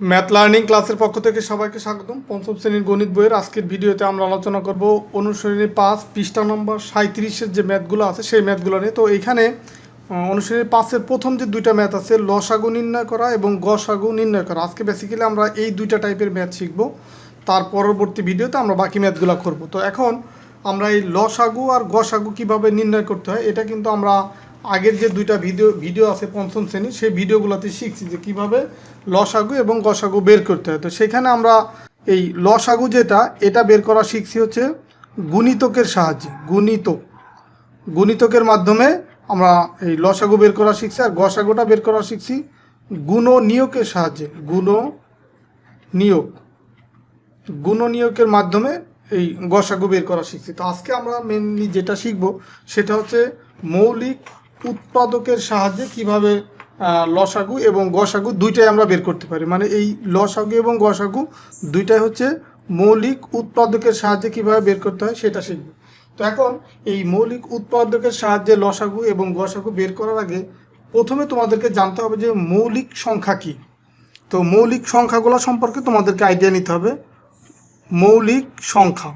Math learning ক্লাসের পক্ষ থেকে সবাইকে স্বাগতম। পঞ্চম শ্রেণীর গণিত বইয়ের আজকের ভিডিওতে আমরা আলোচনা করব অনুশ্রেণী 5 পৃষ্ঠা নম্বর 37-এর যে ম্যাথগুলো আছে সেই ম্যাথগুলো নিয়ে। তো এইখানে অনুশ্রেণী 5-এর প্রথম যে দুইটা ম্যাথ আছে লসাগু নির্ণয় করা এবং গসাগু নির্ণয় করা। আজকে বেসিক্যালি আমরা এই দুইটা টাইপের ম্যাথ শিখব। তার পরবর্তী ভিডিওতে আমরা বাকি ম্যাথগুলো করব। তো এখন আমরা এই লসাগু আর গসাগু কিভাবে নির্ণয় করতে হয় এটা কিন্তু আমরা আগের যে দুইটা ভিডিও আছে পঞ্চম শ্রেণী সেই ভিডিওগুলোতে শিখছি যে কীভাবে লসাগু এবং গসাগু বের করতে হয়। তো সেখানে আমরা এই লসাগু যেটা এটা বের করা শিখছি হচ্ছে গুণিতকের সাহায্যে। গুণিতকের মাধ্যমে আমরা এই লসাগু বের করা শিখছি, আর গসাগুটা বের করা শিখছি গুণনীয়কের সাহায্যে। গুণনীয়কের মাধ্যমে এই গসাগু বের করা শিখছি। তো আজকে আমরা মেনলি যেটা শিখব সেটা হচ্ছে মৌলিক উৎপাদকের সাহায্যে কিভাবে লসাগু এবং গসাগু দুইটাই আমরা বের করতে পারি। মানে এই লসাগু এবং গসাগু দুইটাই হচ্ছে মৌলিক উৎপাদকের সাহায্যে কিভাবে বের করতে হয় সেটা শিখব। তো এখন এই মৌলিক উৎপাদকের সাহায্যে লসাগু এবং গসাগু বের করার আগে প্রথমে তোমাদেরকে জানতে হবে যে মৌলিক সংখ্যা কী। তো মৌলিক সংখ্যাগুলো সম্পর্কে তোমাদেরকে আইডিয়া নিতে হবে। মৌলিক সংখ্যা,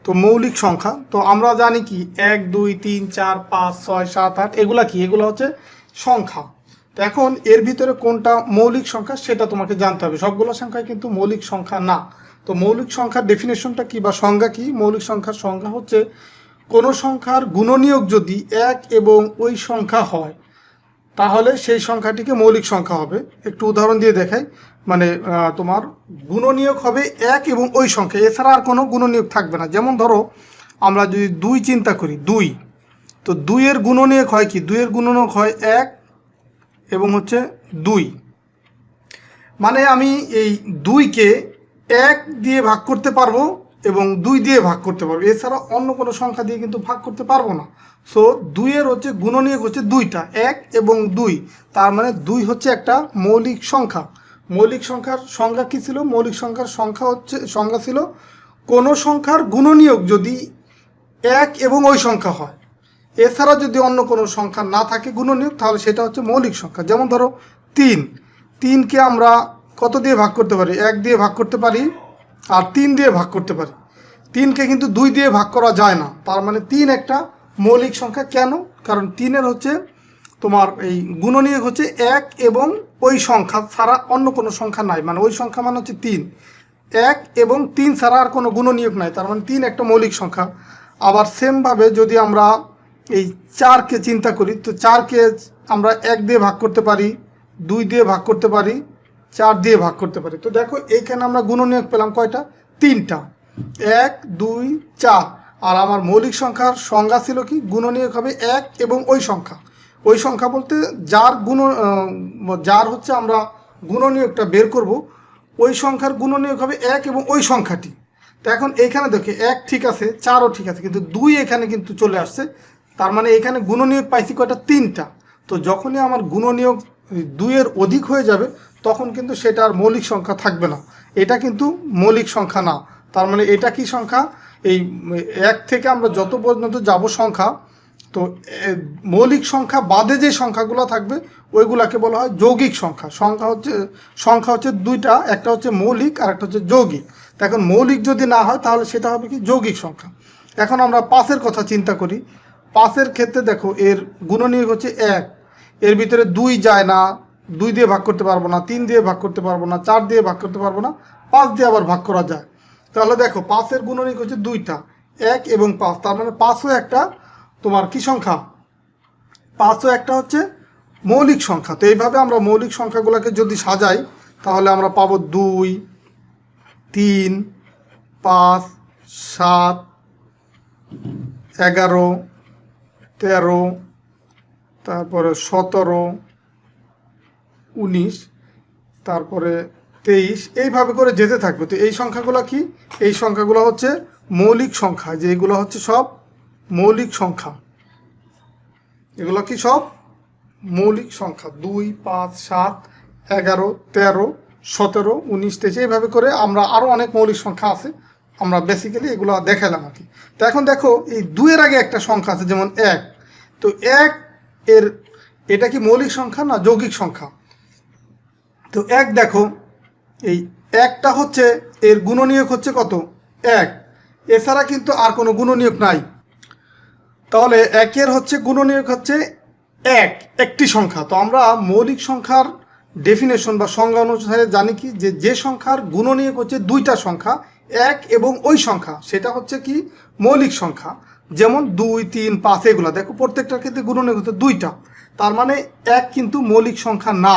তো মৌলিক সংখ্যা তো আমরা জানি কি 1 2 3 4 5 6 7 8 এগুলা কি, এগুলো হচ্ছে সংখ্যা। তো এখন এর ভিতরে কোনটা মৌলিক সংখ্যা সেটা তোমাকে জানতে হবে। সবগুলো সংখ্যা কিন্তু মৌলিক সংখ্যা না। তো মৌলিক সংখ্যার ডেফিনেশনটা কি বা সংজ্ঞা কি? মৌলিক সংখ্যার সংজ্ঞা হচ্ছে কোনো সংখ্যার গুণনীয়ক যদি 1 এবং ওই সংখ্যা হয় তাহলে সেই সংখ্যাটিকে মৌলিক সংখ্যা হবে। একটু উদাহরণ দিয়ে দেখাই। মানে তোমার গুণনীয়ক হবে 1 এবং ওই সংখ্যা, এছাড়া আর কোনো গুণনীয়ক থাকবে না। যেমন ধরো আমরা যদি 2 চিন্তা করি, 2, তো 2 এর গুণনীয়ক হয় কি? 2 এর গুণনীয়ক হয় 1 এবং হচ্ছে 2। মানে আমি এই 2কে 1 দিয়ে ভাগ করতে পারবো এবং 2 দিয়ে ভাগ করতে পারবো, এছাড়া অন্য কোনো সংখ্যা দিয়ে কিন্তু ভাগ করতে পারবো না। সো 2 এর হচ্ছে গুণনীয়ক হচ্ছে 2টা, 1 এবং 2। তার মানে 2 হচ্ছে একটা মৌলিক সংখ্যা। মৌলিক সংখ্যার সংজ্ঞা কী ছিল? মৌলিক সংখ্যার সংজ্ঞা ছিল কোনো সংখ্যার গুণনীয়ক যদি 1 এবং ওই সংখ্যা হয়, এছাড়া যদি অন্য কোনো সংখ্যা না থাকে গুণনীয়ক, তাহলে সেটা হচ্ছে মৌলিক সংখ্যা। যেমন ধরো 3কে আমরা কত দিয়ে ভাগ করতে পারি? 1 দিয়ে ভাগ করতে পারি আর 3 দিয়ে ভাগ করতে পারি। 3কে কিন্তু 2 দিয়ে ভাগ করা যায় না। তার মানে 3 একটা মৌলিক সংখ্যা। কেন? কারণ 3-এর হচ্ছে তোমার এই গুণনীয়ক হচ্ছে 1 এবং ওই সংখ্যা ছাড়া অন্য কোনো সংখ্যা নাই। মানে ওই সংখ্যা মানে হচ্ছে 3, 1 এবং 3 ছাড়া আর কোনো গুণনীয়ক নাই। তার মানে 3 একটা মৌলিক সংখ্যা। আবার সেমভাবে যদি আমরা এই 4কে চিন্তা করি, তো 4কে আমরা 1 দিয়ে ভাগ করতে পারি, 2 দিয়ে ভাগ করতে পারি, 4 দিয়ে ভাগ করতে পারি। তো দেখো এইখানে আমরা গুণনীয়ক পেলাম কয়টা? 3টা, 1 2 4। আর আমার মৌলিক সংখ্যার সংজ্ঞা ছিল কি? গুণনীয়ক হবে 1 এবং ওই সংখ্যা। ওই সংখ্যা বলতে যার হচ্ছে আমরা গুণনীয়কটা বের করব, ওই সংখ্যার গুণনীয়ক হবে 1 এবং ওই সংখ্যাটি। তো এখন এইখানে দেখে 1 ঠিক আছে, 4ও ঠিক আছে, কিন্তু 2 এখানে কিন্তু চলে আসছে। তার মানে এখানে গুণনীয়ক পাইছি কয়টা? 3টা। তো যখনই আমার গুণনীয়ক 2 এর অধিক হয়ে যাবে তখন কিন্তু সেটা আর মৌলিক সংখ্যা থাকবে না। এটা কিন্তু মৌলিক সংখ্যা না। তার মানে এটা কি সংখ্যা? এই 1 থেকে আমরা যত পর্যন্ত যাব সংখ্যা, তো মৌলিক সংখ্যা বাদে যে সংখ্যাগুলো থাকবে ওইগুলাকে বলা হয় যৌগিক সংখ্যা। সংখ্যা হচ্ছে দুইটা, একটা হচ্ছে মৌলিক আর একটা হচ্ছে যৌগিক। তো এখন মৌলিক যদি না হয় তাহলে সেটা হবে কি? যৌগিক সংখ্যা। এখন আমরা 5-এর কথা চিন্তা করি। 5-এর ক্ষেত্রে দেখো এর গুণনীয়ক হচ্ছে 1, এর ভিতরে 2 যায় না, 2 দিয়ে ভাগ করতে পারবো না, 3 দিয়ে ভাগ করতে পারবো না, 4 দিয়ে ভাগ করতে পারবো না, 5 দিয়ে আবার ভাগ করা যায়। তাহলে দেখো 5-এর গুণনীয়ক হচ্ছে 2টা, 1 এবং 5। তার মানে 5ও একটা তোমার কি সংখ্যা? 5ও একটা হচ্ছে মৌলিক সংখ্যা। তো এইভাবে আমরা মৌলিক সংখ্যাগুলোকে যদি সাজাই তাহলে আমরা পাবো 2 3 5 7 11 13, তারপরে 17 19, তারপরে 23, এইভাবে করে যেতে থাকবে। তো এই সংখ্যাগুলো কি? এই সংখ্যাগুলো হচ্ছে মৌলিক সংখ্যা। যে এগুলো হচ্ছে সব মৌলিক সংখ্যা। এগুলো কি? সব মৌলিক সংখ্যা। 2 5 7 11 13 17 19 23, এইভাবে করে আমরা আরও অনেক মৌলিক সংখ্যা আছে, আমরা বেসিক্যালি এগুলো দেখালাম আর কি। তো এখন দেখো এই 2 এর আগে একটা সংখ্যা আছে যেমন 1। তো 1 এর এটা কি মৌলিক সংখ্যা না যৌগিক সংখ্যা? তো এক দেখো, এই একটা হচ্ছে এর গুণনীয়ক হচ্ছে কত? এক, এছাড়া কিন্তু আর কোনো গুণনীয়ক নাই। তাহলে একের হচ্ছে গুণনীয়ক হচ্ছে এক, একটি সংখ্যা। তো আমরা মৌলিক সংখ্যার ডেফিনেশন বা সংজ্ঞা অনুসারে জানি কি, যে সংখ্যার গুণনীয়ক হচ্ছে দুইটা সংখ্যা এক এবং ওই সংখ্যা, সেটা হচ্ছে কি মৌলিক সংখ্যা। যেমন 2, 3, 5 এগুলো দেখো প্রত্যেকটার ক্ষেত্রে গুণনীয়ক হচ্ছে দুইটা, তার মানে এক কিন্তু মৌলিক সংখ্যা না।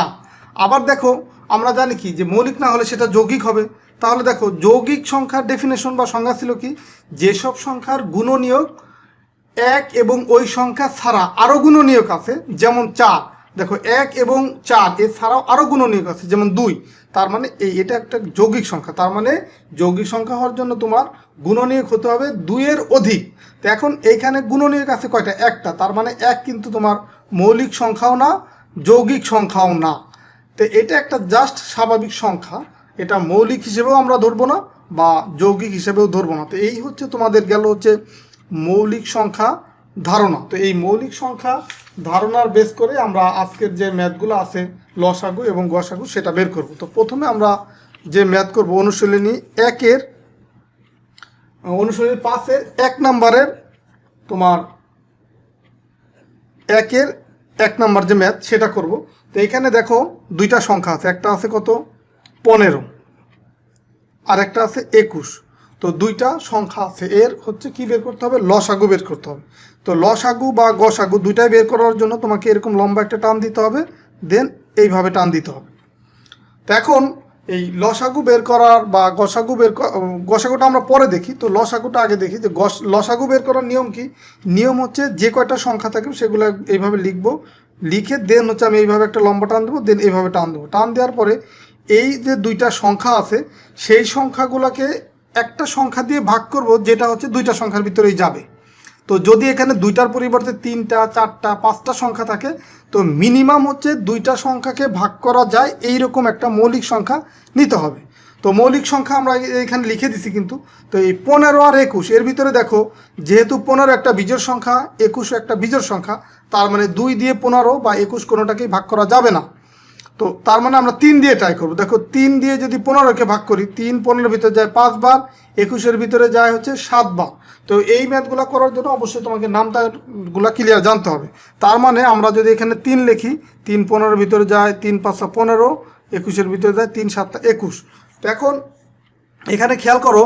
আবার দেখো আমরা জানি কি যে মৌলিক না হলে সেটা যৌগিক হবে। তাহলে দেখো যৌগিক সংখ্যার ডেফিনেশন বা সংজ্ঞা ছিল কি, যেসব সংখ্যার গুণনীয়ক এক এবং ওই সংখ্যা ছাড়া আরও গুণনীয়ক আছে, যেমন 4, দেখো 1 এবং 4 এছাড়াও আরও গুণনীয়ক আছে যেমন 2, তার মানে এটা একটা যৌগিক সংখ্যা। তার মানে যৌগিক সংখ্যা হওয়ার জন্য তোমার গুণনীয়ক হতে হবে 2 এর অধিক। তো এখন এইখানে গুণনীয়ক আছে কয়টা? একটা, তার মানে এক কিন্তু তোমার মৌলিক সংখ্যাও না যৌগিক সংখ্যাও না। তো এটা একটা জাস্ট স্বাভাবিক সংখ্যা, এটা মৌলিক হিসেবেও আমরা ধরবো না বা যৌগিক হিসেবেও ধরবো না। তো এই হচ্ছে তোমাদের গেল হচ্ছে মৌলিক সংখ্যা ধারণা। তো এই মৌলিক সংখ্যা ধারণার বেস করে আমরা আজকের যে ম্যাথগুলো আছে লসাগু এবং গসাগু সেটা বের করব। তো প্রথমে আমরা যে ম্যাথ করব অনুশীলনী 5-এর 1 নম্বরের তোমার 1-এর 1 নম্বর যে ম্যাথ সেটা করব। তো এখানে দেখো দুইটা সংখ্যা আছে, একটা আছে কত 15 আর একটা আছে 21। তো দুইটা সংখ্যা আছে, এর হচ্ছে কি বের করতে হবে? লসাগু বের করতে হবে। তো লসাগু বা গসাগু দুইটাই বের করার জন্য তোমাকে এরকম লম্বা একটা টান দিতে হবে, দেন এইভাবে টান দিতে হবে। তো এখন এই লসাগু বের করার বা গসাগুটা আমরা পরে দেখি, তো লসাগুটা আগে দেখি যে লসাগু বের করার নিয়ম কি। নিয়ম হচ্ছে যে কয়টা সংখ্যা থাকে সেগুলো এইভাবে লিখবো, লিখে দেন হচ্ছে আমি এইভাবে একটা লম্বা টান দেবো, দেন এইভাবে টান দেবো। টান দেওয়ার পরে এই যে দুইটা সংখ্যা আছে সেই সংখ্যাগুলোকে একটা সংখ্যা দিয়ে ভাগ করব, যেটা হচ্ছে দুইটা সংখ্যার ভিতরেই যাবে। তো যদি এখানে দুইটার পরিবর্তে 3টা 4টা 5টা সংখ্যা থাকে, তো মিনিমাম হচ্ছে দুইটা সংখ্যাকে ভাগ করা যায় এইরকম একটা মৌলিক সংখ্যা নিতে হবে। তো মৌলিক সংখ্যা আমরা এখানে লিখে দিছি কিন্তু। তো এই 15 আর 21 এর ভিতরে দেখো, যেহেতু 15 একটা বিজোড় সংখ্যা, 21 একটা বিজোড় সংখ্যা, তার মানে 2 দিয়ে 15 বা 21 কোনোটাকেই ভাগ করা যাবে না। তো তার মানে আমরা 3 দিয়ে ট্রাই করবো। দেখো 3 দিয়ে যদি 15কে ভাগ করি, 3 15-এর ভিতরে যায় 5 বার, 21-এর ভিতরে যায় হচ্ছে 7 বার। তো এই ম্যাথগুলো করার জন্য অবশ্যই তোমাকে নামটাগুলো ক্লিয়ার জানতে হবে। তার মানে আমরা যদি এখানে 3 লিখি, 3 15-এর ভিতরে যায়, 3 5 15, 21-এর ভিতরে যায় 3 7 21। তো এখন এখানে খেয়াল করো,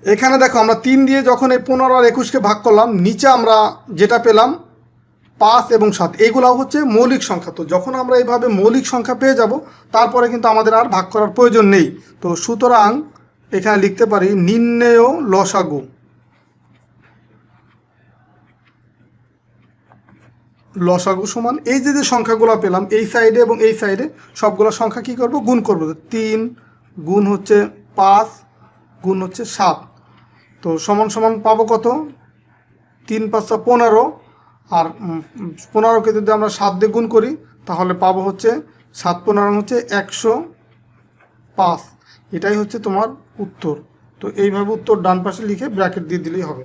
এখানে দেখো আমরা 3 দিয়ে যখন এই 15 আর 21কে ভাগ করলাম, নিচে আমরা যেটা পেলাম 5 এবং 7, এইগুলাও হচ্ছে মৌলিক সংখ্যা। তো যখন আমরা এইভাবে মৌলিক সংখ্যা পেয়ে যাব, তারপরে কিন্তু আমাদের আর ভাগ করার প্রয়োজন নেই। তো সুতরাং এখানে লিখতে পারি নির্ণেয় লসাগু। লসাগু সমান এই যে সংখ্যাগুলো পেলাম এই সাইডে এবং এই সাইডে সবগুলো সংখ্যা কি করব? গুণ করব। 3 গুণ হচ্ছে 5 গুণ হচ্ছে 7, তো সমান সমান পাবো কত? 3 5 15, আর 15কে যদি আমরা 7 দিয়ে গুণ করি তাহলে পাবো হচ্ছে 7 15 হচ্ছে 105। এটাই হচ্ছে তোমার উত্তর। তো এইভাবে উত্তর ডান পাশে লিখে ব্র্যাকেট দিয়ে দিলেই হবে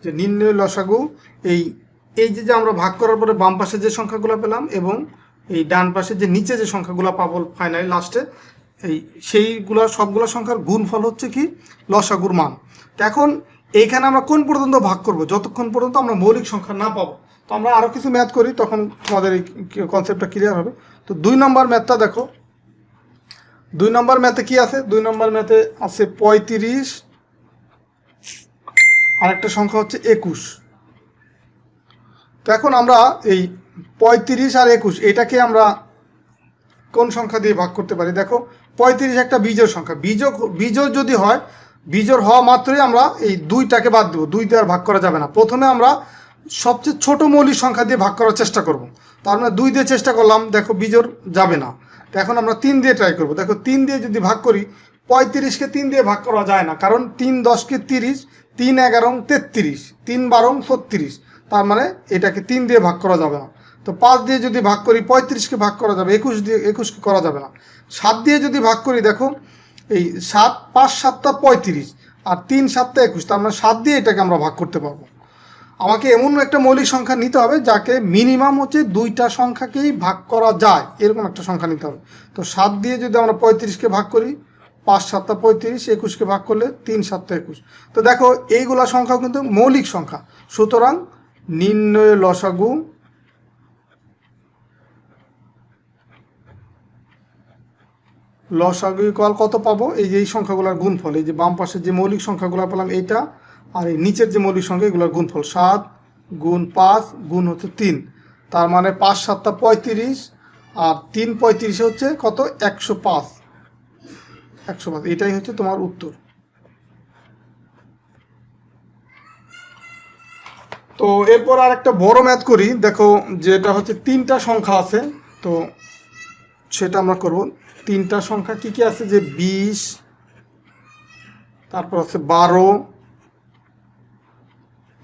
যে নির্ণয় লসাগু। এই যে আমরা ভাগ করার পরে বাম পাশে যে সংখ্যাগুলো পেলাম এবং এই ডান পাশে যে নিচে যে সংখ্যাগুলো পাবো ফাইনালি লাস্টে, সেইগুলো সবগুলো সংখ্যার গুণফল হচ্ছে কি লসাগুর মান। তো এখন এইখানে আমরা কোন পর্যন্ত ভাগ করব? যতক্ষণ পর্যন্ত আমরা মৌলিক সংখ্যা না পাবো। তো আমরা আরও কিছু ম্যাথ করি, তখন তোমাদের এই কনসেপ্টটা ক্লিয়ার হবে। তো 2 নম্বর ম্যাথটা দেখো, 2 নম্বর ম্যাথে কি আছে? 2 নম্বর ম্যাথে আছে 35, আরেকটা সংখ্যা হচ্ছে 21। তো এখন আমরা এই 35 আর 21 এটাকে আমরা কোন সংখ্যা দিয়ে ভাগ করতে পারি? দেখো 35 একটা বিজোড় সংখ্যা, বিজোড় যদি হয়, বিজোড় হওয়া মাত্রই আমরা এই 2টাকে বাদ দেবো, 2 দিয়ে আর ভাগ করা যাবে না। প্রথমে আমরা সবচেয়ে ছোট মৌলিক সংখ্যা দিয়ে ভাগ করার চেষ্টা করব। তার মানে 2 দিয়ে চেষ্টা করলাম, দেখো বিজোড় যাবে না। তো এখন আমরা 3 দিয়ে ট্রাই করব। দেখো 3 দিয়ে যদি ভাগ করি, 35কে 3 দিয়ে ভাগ করা যায় না, কারণ 3 10-কে 30, 3 11 33, 3 12 36, তার মানে এটাকে 3 দিয়ে ভাগ করা যাবে না। তো 5 দিয়ে যদি ভাগ করি, 35কে ভাগ করা যাবে, 21কে করা যাবে না। 7 দিয়ে যদি ভাগ করি, দেখো এই 7 5 7 35 আর 3 7 21, তার মানে 7 দিয়ে এটাকে আমরা ভাগ করতে পারবো। আমাকে এমন একটা মৌলিক সংখ্যা নিতে হবে যাকে মিনিমাম হচ্ছে দুইটা সংখ্যাকেই ভাগ করা যায়, এরকম একটা সংখ্যা নিতে হবে। তো 7 দিয়ে যদি আমরা 35কে ভাগ করি, 5 7 35, 21কে ভাগ করলে 3 7 21। তো দেখো এইগুলা সংখ্যাও কিন্তু মৌলিক সংখ্যা। সুতরাং নির্ণয় লসাগু ইকুয়াল কত পাবো? এই যে এই সংখ্যাগুলোর গুণফল, এই যে বাম পাশের যে মৌলিক সংখ্যাগুলো পেলাম এইটা, আর এই নিচের যে মৌলিক সংখ্যা এগুলোর গুণফল 7 গুণ 5 গুণ হচ্ছে 3, তার মানে 5 7 35 আর 3 35 হচ্ছে কত? 105। এটাই হচ্ছে তোমার উত্তর। তো এরপর আর একটা বড় ম্যাথ করি। দেখো যেটা হচ্ছে 3টা সংখ্যা আছে, তো সেটা আমরা করব। 3টা সংখ্যা কি কি আছে? যে 20, তারপর আছে 12,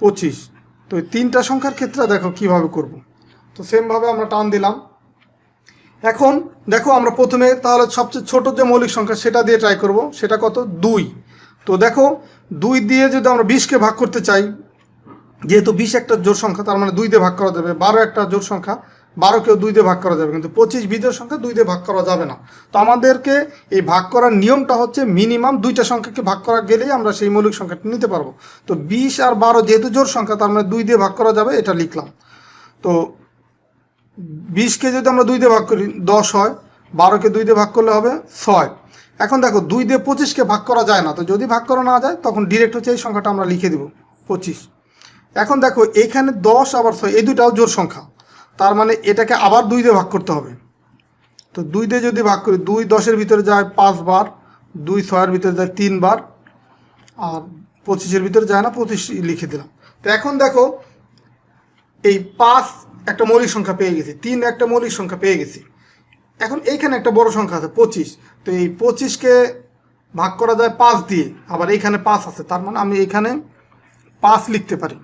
25। তো এই 3টা সংখ্যার ক্ষেত্রে দেখো কিভাবে করব। তো সেমভাবে আমরা টান দিলাম। এখন দেখো আমরা প্রথমে তাহলে সবচেয়ে ছোট যে মৌলিক সংখ্যা সেটা দিয়ে ট্রাই করব। সেটা কত? 2। তো দেখো 2 দিয়ে যদি আমরা 20কে ভাগ করতে চাই, যেহেতু 20 একটা জোড় সংখ্যা, তার মানে 2 দিয়ে ভাগ করা যাবে। 12 একটা জোড় সংখ্যা, 12কেও 2 দিয়ে ভাগ করা যাবে, কিন্তু 25 বিজোড় সংখ্যা 2 দিয়ে ভাগ করা যাবে না। তো আমাদেরকে এই ভাগ করার নিয়মটা হচ্ছে মিনিমাম 2টা সংখ্যাকে ভাগ করা গেলেই আমরা সেই মৌলিক সংখ্যাটা নিতে পারবো। তো 20 আর 12 যেহেতু জোড় সংখ্যা, তার মানে 2 দিয়ে ভাগ করা যাবে, এটা লিখলাম। তো 20কে যদি আমরা 2 দিয়ে ভাগ করি 10 হয়, 12কে 2 দিয়ে ভাগ করলে হবে 6। এখন দেখো 2 দিয়ে 25কে ভাগ করা যায় না, তো যদি ভাগ করা না যায় তখন ডিরেক্ট হচ্ছে এই সংখ্যাটা আমরা লিখে দেব 25। এখন দেখো এইখানে 10 আবার 6 এই দুটাও জোড় সংখ্যা, তার মানে এটাকে আবার 2 দিয়ে ভাগ করতে হবে। তো 2 দিয়ে যদি ভাগ করি, 2 10-এর ভিতরে যায় 5 বার, 2 6-এর ভিতরে যায় 3 বার, আর 25-এর ভিতরে যায় না, 25 লিখে দিলাম। তো এখন দেখো এই 5 একটা মৌলিক সংখ্যা পেয়ে গেছি, 3 একটা মৌলিক সংখ্যা পেয়ে গেছি। এখন এইখানে একটা বড় সংখ্যা আছে 25। তো এই 25কে ভাগ করা যায় 5 দিয়ে, আবার এইখানে 5 আছে, তার মানে আমি এখানে 5 লিখতে পারি।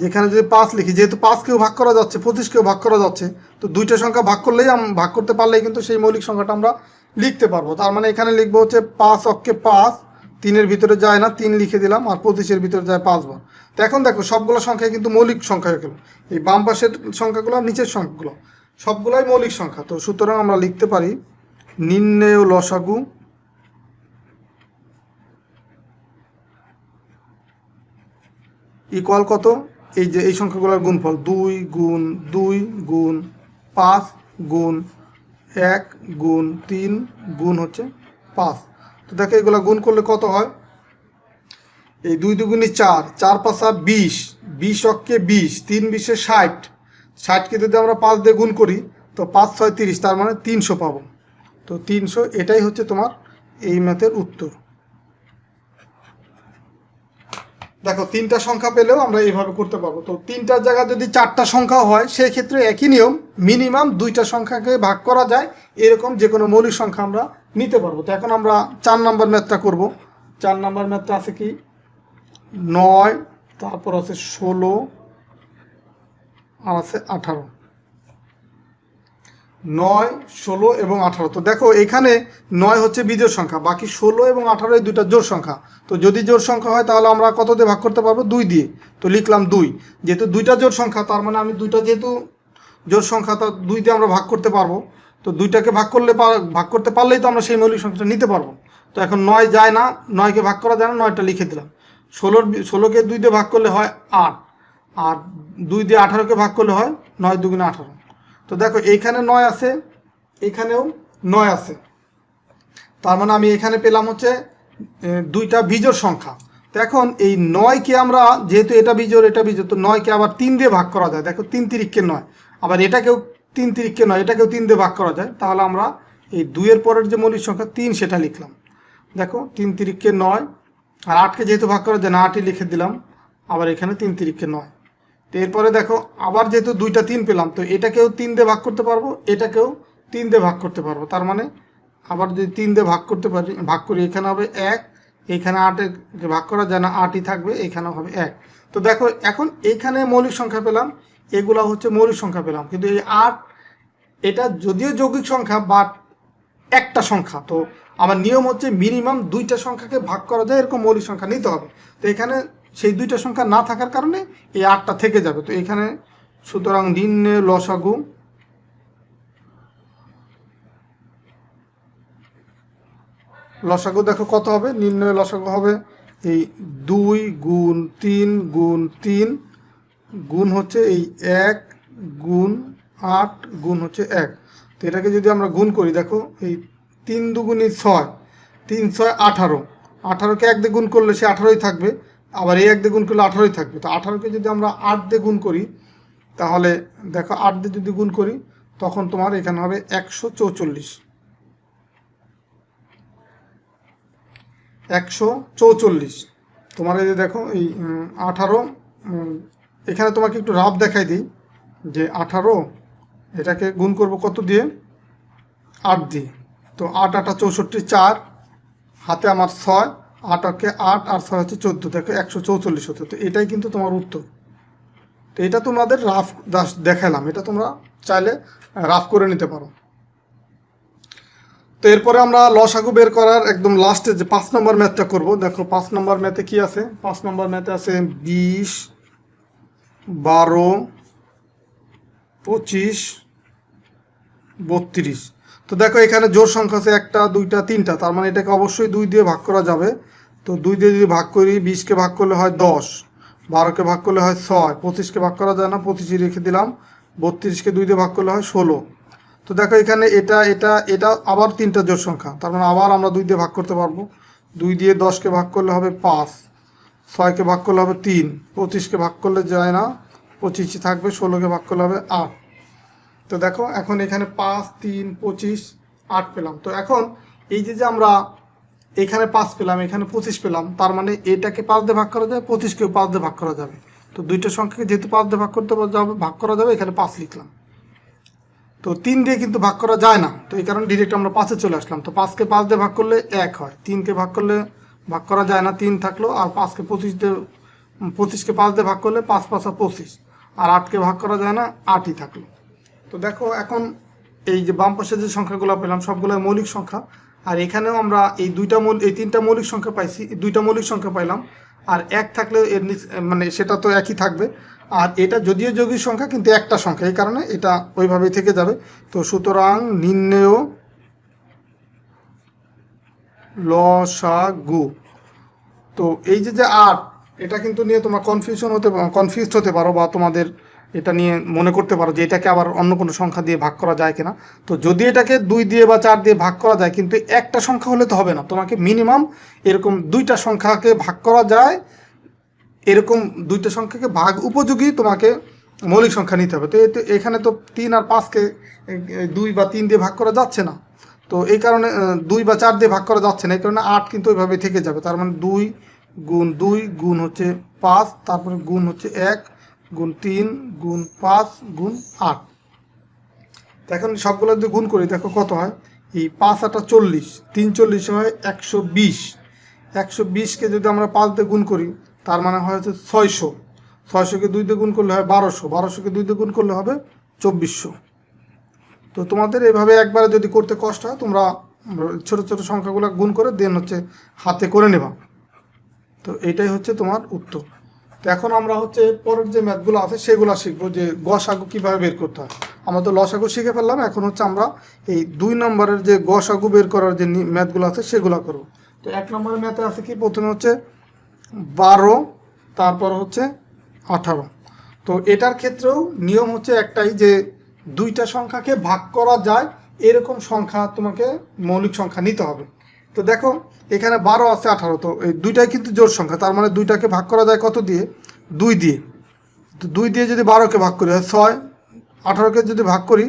যেখানে যদি 5 লিখি, যেহেতু 5কেও ভাগ করা যাচ্ছে, 25কেও ভাগ করা যাচ্ছে, তো দুইটা সংখ্যা ভাগ করলেই ভাগ করতে পারলেই কিন্তু সেই মৌলিক সংখ্যাটা আমরা লিখতে পারবো। তার মানে এখানে লিখবো হচ্ছে 5 অক্ষে 5, 3-এর ভিতরে যায় না, 3 লিখে দিলাম, আর 25-এর ভিতরে যায় 5 বার। তো এখন দেখো সবগুলো সংখ্যা কিন্তু মৌলিক সংখ্যা হয়ে গেল। এই বাম পাশের সংখ্যাগুলো আর নিচের সংখ্যাগুলো সবগুলোই মৌলিক সংখ্যা। তো সুতরাং আমরা লিখতে পারি নির্ণেয় লসাগু ইকুয়াল কত? এই যে এই সংখ্যাগুলোর গুণফল 2 গুণ 2 গুণ 5 গুণ 1 গুণ 3 গুণ হচ্ছে 5। তো দেখো এগুলো গুণ করলে কত হয়? এই 2 দুগুণে 4, 4 5 20, 20 অক্ষে 20, 3 20-এ 60, 60কে যদি আমরা 5 দিয়ে গুণ করি তো 5 6 30, তার মানে 300 পাবো। তো 300 এটাই হচ্ছে তোমার এই ম্যাথের উত্তর। দেখো 3টা সংখ্যা পেলেও আমরা এইভাবে করতে পারবো। তো 3টার জায়গায় যদি 4টা সংখ্যা হয় সেই ক্ষেত্রে একই নিয়ম, মিনিমাম 2টা সংখ্যাকে ভাগ করা যায় এরকম যে কোনো মৌলিক সংখ্যা আমরা নিতে পারবো। তো এখন আমরা 4 নম্বর ম্যাথটা করব। 4 নম্বর ম্যাথটা আছে কি? 9, তারপর আছে 16, আর আছে 18। 9 16 এবং 18। তো দেখো এখানে 9 হচ্ছে বিজোড় সংখ্যা, বাকি 16 এবং 18 এই দুইটা জোড় সংখ্যা। তো যদি জোড় সংখ্যা হয় তাহলে আমরা কত দিয়ে ভাগ করতে পারবো? 2 দিয়ে। তো লিখলাম 2। যেহেতু দুইটা জোড় সংখ্যা, তার মানে আমি দুইটা যেহেতু জোড় সংখ্যা, তা 2 দিয়ে আমরা ভাগ করতে পারবো। তো দুইটাকে ভাগ করতে পারলেই তো আমরা সেই মৌলিক সংখ্যাটা নিতে পারবো। তো এখন 9 যায় না, 9কে ভাগ করা যায় না, 9টা লিখে দিলাম। 16কে 2 দিয়ে ভাগ করলে হয় 8, আর 2 দিয়ে 18কে ভাগ করলে হয় 9 2 18। তো দেখো এইখানে 9 আছে, এখানেও 9 আছে, তার মানে আমি এখানে পেলাম হচ্ছে দুইটা বিজোড় সংখ্যা। তো এখন এই 9কে আমরা, যেহেতু এটা বিজোড় এটা বিজোড়, তো 9কে আবার 3 দিয়ে ভাগ করা যায়। দেখো 3 3-কে 9, আবার এটাকেও 3 3-কে 9, এটাকেও 3 দিয়ে ভাগ করা যায়। তাহলে আমরা এই 2-এর পরের যে মৌলিক সংখ্যা 3 সেটা লিখলাম। দেখো 3 3-কে 9, আর 8কে যেহেতু ভাগ করা যায় না, 8ই লিখে দিলাম, আবার এখানে 3 3-কে 9। তো এরপরে দেখো আবার যেহেতু 2টা 3 পেলাম, তো এটাকেও 3 দিয়ে ভাগ করতে পারবো, এটাকেও 3 দিয়ে ভাগ করতে পারবো। তার মানে আবার যদি 3 দিয়ে ভাগ করতে পারি, ভাগ করি, এখানে হবে 1, এইখানে 8-এ ভাগ করা যায় না, 8ই থাকবে, এখানেও হবে 1। তো দেখো এখন এইখানে মৌলিক সংখ্যা পেলাম, এগুলা হচ্ছে মৌলিক সংখ্যা পেলাম, কিন্তু এই 8 এটা যদিও যৌগিক সংখ্যা বাট একটা সংখ্যা। তো আমার নিয়ম হচ্ছে মিনিমাম 2টা সংখ্যাকে ভাগ করা যায় এরকম মৌলিক সংখ্যা নিতে হবে। তো এখানে সেই দুইটা সংখ্যা না থাকার কারণে এই 8টা থেকে যাবে। তো এখানে সুতরাং নির্ণয় লসাগু দেখো কত হবে, নির্ণয় লসাগু হবে এই 2 গুণ 3 গুণ 3 গুণ হচ্ছে এই 1 গুণ 8 গুণ হচ্ছে 1। তো এটাকে যদি আমরা গুণ করি, দেখো এই 3 দুগুণে 6, 3 6 18, 18কে 1 দিয়ে গুণ করলে সে 18ই থাকবে, আবার এই 1 দিয়ে গুণ করলে 18ই থাকবে। তো 18কে যদি আমরা 8 দিয়ে গুণ করি, তাহলে দেখো 8 দিয়ে যদি গুণ করি তখন তোমার এখানে হবে 144। 144 তোমার এই যে দেখো এই 18, এখানে তোমাকে একটু রাফ দেখাই দিই যে 18 এটাকে গুণ করব কত দিয়ে, 8 দিয়ে। তো 8 8 64, 4 হাতে আমার 6, 8 8 8 আর 6 হচ্ছে 14, দেখো 144 হতো। তো এটাই কিন্তু তোমার উত্তর। তো এটা তোমাদের রাফ দেখালাম, এটা তোমরা চাইলে রাফ করে নিতে পারো। তো এরপরে আমরা লসাগু বের করার একদম লাস্টে যে 5 নম্বর ম্যাথটা করব। দেখো 5 নম্বর ম্যাথে কি আছে, 5 নম্বর ম্যাথে আছে 20 12 25 32। তো দেখো এখানে জোড় সংখ্যা আছে 1 2 3, তার মানে এটাকে অবশ্যই 2 দিয়ে ভাগ করা যাবে। তো 2 দিয়ে যদি ভাগ করি, 20কে ভাগ করলে হয় 10, 12কে ভাগ করলে হয় 6, 25কে ভাগ করা যায় না, 25ই রেখে দিলাম, 32কে 2 দিয়ে ভাগ করলে হয় 16। তো দেখো এখানে এটা এটা এটা আবার 3টা জোড় সংখ্যা, তার মানে আবার আমরা 2 দিয়ে ভাগ করতে পারবো। 2 দিয়ে 10কে ভাগ করলে হবে 5, 6কে ভাগ করলে হবে 3, 25কে ভাগ করলে যায় না, 25ই থাকবে, 16কে ভাগ করলে হবে 8। তো দেখো এখন এখানে 5 3 25 8 পেলাম। তো এখন এই যে আমরা এখানে 5 পেলাম, এখানে 25 পেলাম, তার মানে এটাকে 5 দিয়ে ভাগ করা যায়, 25কেও 5 দিয়ে ভাগ করা যাবে। তো দুইটা সংখ্যাকে যেহেতু 5 দিয়ে ভাগ করতে যাবে, ভাগ করা যাবে, এখানে 5 লিখলাম। তো 3 দিয়ে কিন্তু ভাগ করা যায় না, তো এই কারণে ডিরেক্ট আমরা 5-এ চলে আসলাম। তো 5কে 5 দিয়ে ভাগ করলে 1 হয়, 3কে ভাগ করলে ভাগ করা যায় না, 3 থাকলো, আর 5কে 25কে 5 দিয়ে ভাগ করলে 5 5 25, আর 8কে ভাগ করা যায় না, 8ই থাকলো। তো দেখো এখন এই যে বাম পাশে যে সংখ্যাগুলো পেলাম সবগুলো মৌলিক সংখ্যা, আর এখানেও আমরা এই 3টা মৌলিক সংখ্যা পাইছি, 2টা মৌলিক সংখ্যা পাইলাম, আর 1 থাকলে এর মানে সেটা তো একই থাকবে। আর এটা যদিও যৌগিক সংখ্যা কিন্তু একটা সংখ্যা, এই কারণে এটা ওইভাবেই থেকে যাবে। তো সুতরাং নির্ণেয় লসাগু। তো এই যে 8, এটা কিন্তু নিয়ে তোমরা কনফিউজড হতে পারো, বা তোমাদের এটা নিয়ে মনে করতে পারো যে এটাকে আবার অন্য কোনো সংখ্যা দিয়ে ভাগ করা যায় কিনা। তো যদি এটাকে 2 দিয়ে বা 4 দিয়ে ভাগ করা যায়, কিন্তু একটা সংখ্যা হলে তো হবে না, তোমাকে মিনিমাম এরকম 2টা সংখ্যাকে ভাগ করা যায়, এরকম 2টা সংখ্যাকে ভাগ উপযোগী তোমাকে মৌলিক সংখ্যা নিতে হবে। তো এখানে তো 3 আর 5কে 2 বা 3 দিয়ে ভাগ করা যাচ্ছে না, তো এই কারণে 2 বা 4 দিয়ে ভাগ করা যাচ্ছে না, এই কারণে 8 কিন্তু ওইভাবে থেকে যাবে। তার মানে 2 গুণ 2 গুণ হচ্ছে 5, তারপরে গুণ হচ্ছে 1 গুণ 3 গুণ 5 গুণ 8। তো এখন সবগুলো যদি গুণ করি, দেখো কত হয়, এই 5 8 40, 3 40 হয় 120। 120কে যদি আমরা 5 দিয়ে গুণ করি, তার মানে হয় হচ্ছে 600, 600কে 2 দিয়ে গুণ করলে হয় 1200, 1200কে 2 দিয়ে গুণ করলে হবে 2400। তো তোমাদের এইভাবে একবারে যদি করতে কষ্ট হয়, তোমরা ছোট ছোট সংখ্যাগুলো গুণ করে দেন হচ্ছে হাতে করে নেবা। তো এইটাই হচ্ছে তোমার উত্তর। তো এখন আমরা হচ্ছে পরের যে ম্যাথগুলো আছে সেগুলো শিখবো, যে গসাগু কীভাবে বের করতে হয়। আমরা তো লসাগু শিখে ফেললাম, এখন হচ্ছে আমরা এই 2 নম্বরের যে গসাগু বের করার যে ম্যাথগুলো আছে সেগুলো করবো। তো 1 নম্বরের ম্যাথে আছে কি, প্রথমে হচ্ছে 12, তারপর হচ্ছে 18। তো এটার ক্ষেত্রেও নিয়ম হচ্ছে একটাই, যে 2টা সংখ্যাকে ভাগ করা যায় এরকম সংখ্যা তোমাকে মৌলিক সংখ্যা নিতে হবে। তো দেখো এখানে 12 আছে 18, তো এই 2টাই কিন্তু জোড় সংখ্যা, তার মানে 2টাকে ভাগ করা যায় কত দিয়ে, 2 দিয়ে। তো 2 দিয়ে যদি 12কে ভাগ করি হয় 6, 18কে যদি ভাগ করি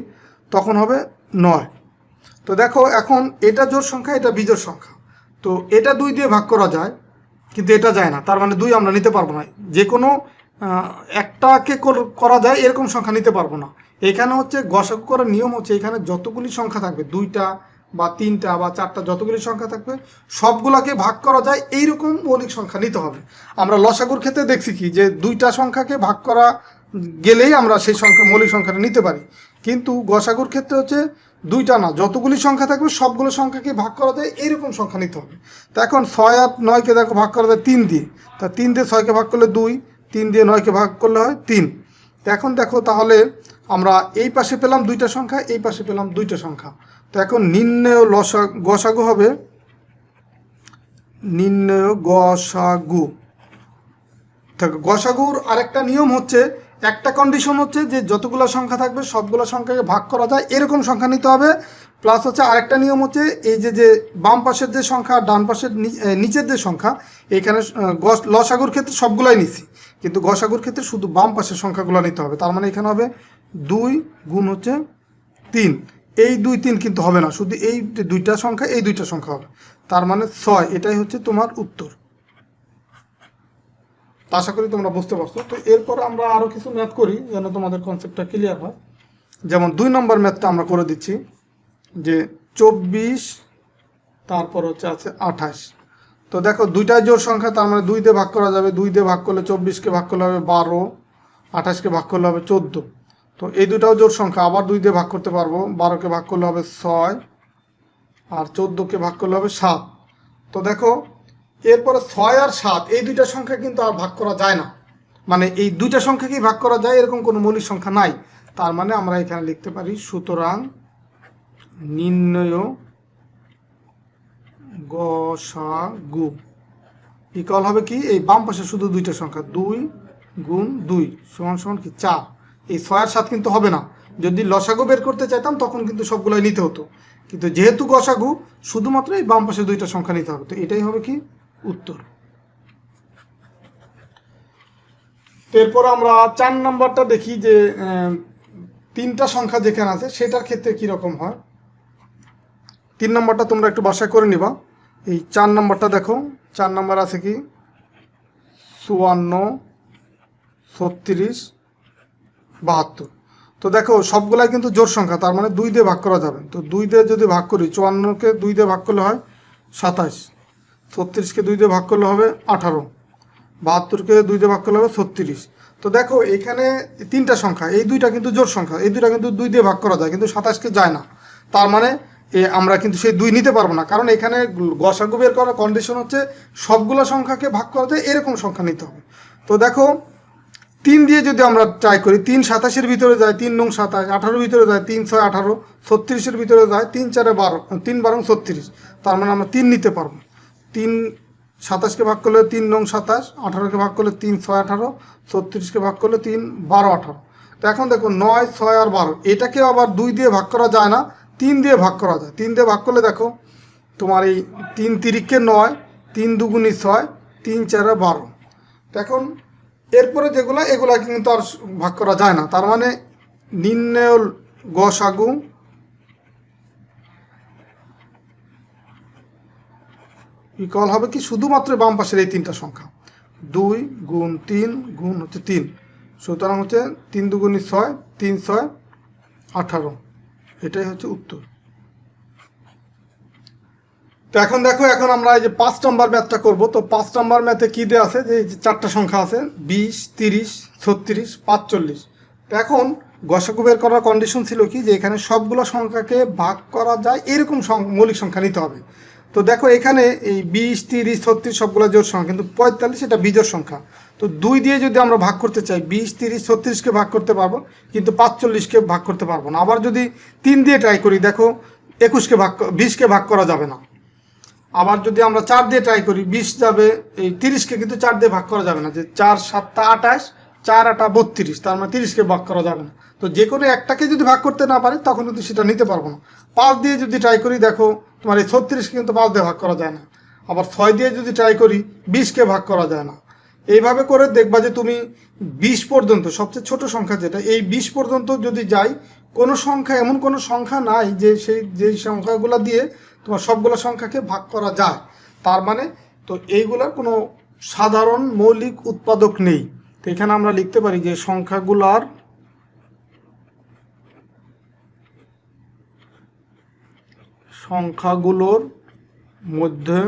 তখন হবে 9। তো দেখো এখন এটা জোড় সংখ্যা, এটা বিজোড় সংখ্যা, তো এটা 2 দিয়ে ভাগ করা যায় কিন্তু এটা যায় না, তার মানে 2 আমরা নিতে পারবো না। যে কোনো একটাকে করা যায় এরকম সংখ্যা নিতে পারবো না। এখানে হচ্ছে গসাগু করার নিয়ম হচ্ছে, এখানে যতগুলি সংখ্যা থাকবে, 2টা বা 3টা বা 4টা যতগুলি সংখ্যা থাকবে সবগুলাকে ভাগ করা যায় এইরকম মৌলিক সংখ্যা নিতে হবে। আমরা লসাগুর ক্ষেত্রে দেখছি কি, যে 2টা সংখ্যাকে ভাগ করা গেলেই আমরা সেই সংখ্যা মৌলিক সংখ্যাটা নিতে পারি, কিন্তু গসাগুর ক্ষেত্রে হচ্ছে দুইটা না, যতগুলি সংখ্যা থাকবে সবগুলো সংখ্যাকে ভাগ করা যায় এরকম সংখ্যা নিতে হবে। তো এখন 6 আর 9কে দেখো ভাগ করা যায় 3 দিয়ে, তা 3 দিয়ে 6কে ভাগ করলে 2, 3 দিয়ে 9কে ভাগ করলে হয় 3। তো এখন দেখো তাহলে আমরা এই পাশে পেলাম দুইটা সংখ্যা, এই পাশে পেলাম দুইটা সংখ্যা। তো এখন নির্ণয় গসাগু হবে, নির্ণয় গসাগু। গসাগুর আরেকটা নিয়ম হচ্ছে, একটা কন্ডিশন হচ্ছে যে যতগুলো সংখ্যা থাকবে সবগুলো সংখ্যাকে ভাগ করা যায় এরকম সংখ্যা নিতে হবে। প্লাস হচ্ছে আরেকটা নিয়ম হচ্ছে এই যে বাম পাশের যে সংখ্যা ডান পাশের নিচের যে সংখ্যা, এখানে লসাগুর ক্ষেত্রে সবগুলাই নিছি, কিন্তু গসাগুর ক্ষেত্রে শুধু বাম পাশের সংখ্যাগুলো নিতে হবে। তার মানে এখানে হবে 2 গুণ হচ্ছে 3, এই 2 3 কিন্তু হবে না, শুধু এই দুইটা সংখ্যা, এই দুইটা সংখ্যা হবে। তার মানে 6, এটাই হচ্ছে তোমার উত্তর। আশা করি তোমরা বুঝতে পারছো। তো এরপর আমরা আরও কিছু ম্যাথ করি যেন তোমাদের কনসেপ্টটা ক্লিয়ার হয়। যেমন 2 নম্বর ম্যাথটা আমরা করে দিচ্ছি, যে 24 তারপর হচ্ছে আছে 28। তো দেখো দুইটাই জোড় সংখ্যা, তার মানে 2 দিয়ে ভাগ করা যাবে, 2 দিয়ে ভাগ করলে 24কে ভাগ করলে হবে 12, 28কে ভাগ করলে হবে 14। তো এই দুটাও জোড় সংখ্যা, আবার 2 দিয়ে ভাগ করতে পারবো, 12কে ভাগ করলে হবে 6 আর 14কে ভাগ করলে হবে 7। তো দেখো এরপরে 6 আর 7 এই দুইটা সংখ্যা কিন্তু আর ভাগ করা যায় না, মানে এই দুইটা সংখ্যাকেই ভাগ করা যায় এরকম কোনো মৌলিক সংখ্যা নাই। তার মানে আমরা এখানে লিখতে পারি সুতরাং নির্ণয় গসাগু ইকুয়াল হবে কি, এই বাম পাশে শুধু দুইটা সংখ্যা 2 গুণ 2 সমান সমান কি 4। এই 6 আর 7 কিন্তু হবে না, যদি লসাগু বের করতে চাইতাম তখন কিন্তু সবগুলাই নিতে হতো, কিন্তু যেহেতু গসাগু শুধুমাত্র এই বাম পাশে দুইটা সংখ্যা নিতে হবে। তো এটাই হবে কি উত্তর। এরপর আমরা 4 নম্বরটা দেখি, যে 3টা সংখ্যা যেখানে আছে সেটার ক্ষেত্রে কীরকম হয়। 3 নম্বরটা তোমরা একটু বাসায় করে নিবা। এই 4 নম্বরটা দেখো, 4 নম্বর আছে কি 54, 36, 72। তো দেখো সবগুলাই কিন্তু জোড় সংখ্যা, তার মানে 2 দিয়ে ভাগ করা যাবে। তো 2 দিয়ে যদি ভাগ করি, 54কে 2 দিয়ে ভাগ করলে হয় 27, 36কে 2 দিয়ে ভাগ করলে হবে 18, 72কে 2 দিয়ে ভাগ করলে হবে 36। তো দেখো এখানে 3টা সংখ্যা, এই দুইটা কিন্তু জোড় সংখ্যা, এই দুইটা কিন্তু 2 দিয়ে ভাগ করা যায়, কিন্তু 27কে যায় না। তার মানে আমরা কিন্তু সেই 2 নিতে পারবো না, কারণ এখানে গসাগু বের করার কন্ডিশন হচ্ছে সবগুলো সংখ্যাকে ভাগ করা যায় এরকম সংখ্যা নিতে হবে। তো দেখো 3 দিয়ে যদি আমরা ট্রাই করি, 3 27-এর ভিতরে যায়, 3 9 27, 18-এর ভিতরে যায়, 3 6 18, 36-এর ভিতরে যায়, 3 4 12, 3 12 36। তার মানে আমরা 3 নিতে পারবো। 3 27কে ভাগ করলে 3 9 27, 18কে ভাগ করলে 3 6 18, 36কে ভাগ করলে 3 12 18। তো এখন দেখো 9 6 আর 12, এটাকেও আবার 2 দিয়ে ভাগ করা যায় না, 3 দিয়ে ভাগ করা যায়। 3 দিয়ে ভাগ করলে দেখো তোমার এই 3 তিরিকে 9, 3 দুগুণি 6, 3 4 12। তো এখন এরপরে যেগুলো এগুলা কিন্তু আর ভাগ করা যায় না। তার মানে নির্ণয় গসাগু ইকুয়াল হবে কি শুধুমাত্র বাম পাশের এই 3টা সংখ্যা, 2 গুণ 3 গুণ হচ্ছে 3। সুতরাং হচ্ছে 3 দুগুণি 6, 3 6 18, এটাই হচ্ছে উত্তর। তো এখন দেখো, এখন আমরা এই যে 5 নম্বর ম্যাথটা করব। তো 5 নম্বর ম্যাথে কী দেওয়া আছে, যে 4টা সংখ্যা আছে 20, 30, 36, 45। তো এখন গসাগু বের করার কন্ডিশন ছিল কি, যে এখানে সবগুলো সংখ্যাকে ভাগ করা যায় এরকম মৌলিক সংখ্যা নিতে হবে। তো দেখো এখানে এই 20, 30, 36 সবগুলো জোড় সংখ্যা, কিন্তু 45 এটা বিজোড় সংখ্যা। তো 2 দিয়ে যদি আমরা ভাগ করতে চাই, 20, 30, 36কে ভাগ করতে পারবো, কিন্তু 45কে ভাগ করতে পারবো না। আবার যদি 3 দিয়ে ট্রাই করি, দেখো 20কে ভাগ করা যাবে না। আবার যদি আমরা 4 দিয়ে ট্রাই করি, 20 যাবে, এই 30কে কিন্তু 4 দিয়ে ভাগ করা যাবে না, যে 4 7 28, 4 8 32, তার মানে 30কে ভাগ করা যাবে না। তো যে কোনো একটাকে যদি ভাগ করতে না পারি তখন কিন্তু সেটা নিতে পারবো না। 5 দিয়ে যদি ট্রাই করি, দেখো তোমার এই 36কে কিন্তু 5 দিয়ে ভাগ করা যায় না। আবার 6 দিয়ে যদি ট্রাই করি, 20কে ভাগ করা যায় না। এইভাবে করে দেখবা যে তুমি 20 পর্যন্ত, সবচেয়ে ছোট সংখ্যা যেটা, এই 20 পর্যন্ত যদি যাই, কোনো সংখ্যা, এমন কোনো সংখ্যা নাই যে যেই সংখ্যাগুলো দিয়ে তোমার সবগুলো সংখ্যাকে ভাগ করা যায়। তার মানে তো এইগুলার কোনো সাধারণ মৌলিক উৎপাদক নেই। তো এখানে আমরা লিখতে পারি যে সংখ্যাগুলোর মধ্যে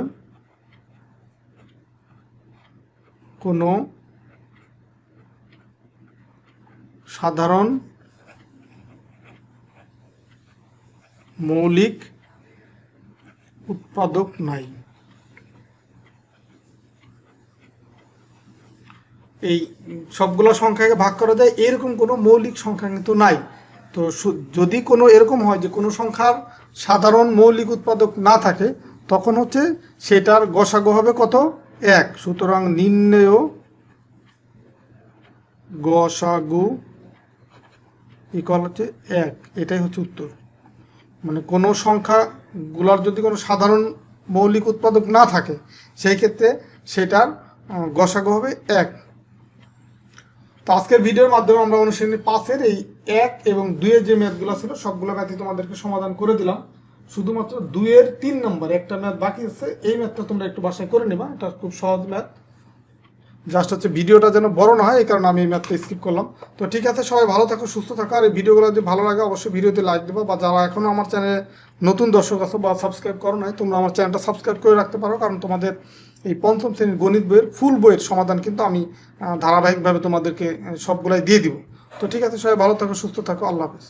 কোনো সাধারণ মৌলিক উৎপাদক নাই। এই সবগুলো সংখ্যাকে ভাগ করা যায়, এরকম কোনো মৌলিক সংখ্যা কিন্তু নাই। তো যদি কোনো এরকম হয় যে কোনো সংখ্যার সাধারণ মৌলিক উৎপাদক না থাকে, তখন হচ্ছে সেটার গসাগু হবে কত? 1। সুতরাং নির্ণেয় গসাগু ইকুয়াল হচ্ছে 1। এটাই হচ্ছে উত্তর। মানে কোনো সংখ্যাগুলোর যদি কোনো সাধারণ মৌলিক উৎপাদক না থাকে, সেই ক্ষেত্রে সেটার গসাগু হবে 1। তো আজকের ভিডিওর মাধ্যমে আমরা অনুশীলনী 5-এর এই 1 এবং 2-এর যে ম্যাথগুলো ছিল সবগুলো ম্যাথই তোমাদেরকে সমাধান করে দিলাম। শুধুমাত্র 2-এর 3 নম্বর একটা ম্যাথ বাকি আছে, এই ম্যাথটা তোমরা একটু বাসায় করে নেবা। এটা খুব সহজ ম্যাথ, জাস্ট হচ্ছে ভিডিওটা যেন বড় না হয় এই কারণে আমি এই ম্যাথটা স্কিপ করলাম। তো ঠিক আছে, সবাই ভালো থাকো, সুস্থ থাকো। আর এই ভিডিওগুলো যদি ভালো লাগে অবশ্যই ভিডিওতে লাইক দেবো, বা যারা এখনও আমার চ্যানেলে নতুন দর্শক আছো বা সাবস্ক্রাইব করো নাই, তোমরা আমার চ্যানেলটা সাবস্ক্রাইব করে রাখতে পারো, কারণ তোমাদের এই পঞ্চম শ্রেণীর গণিত বইয়ের ফুল বইয়ের সমাধান কিন্তু আমি ধারাবাহিকভাবে তোমাদেরকে সবগুলাই দিয়ে দিব। তো ঠিক আছে, সবাই ভালো থাকো, সুস্থ থাকো, আল্লাহ হাফেজ।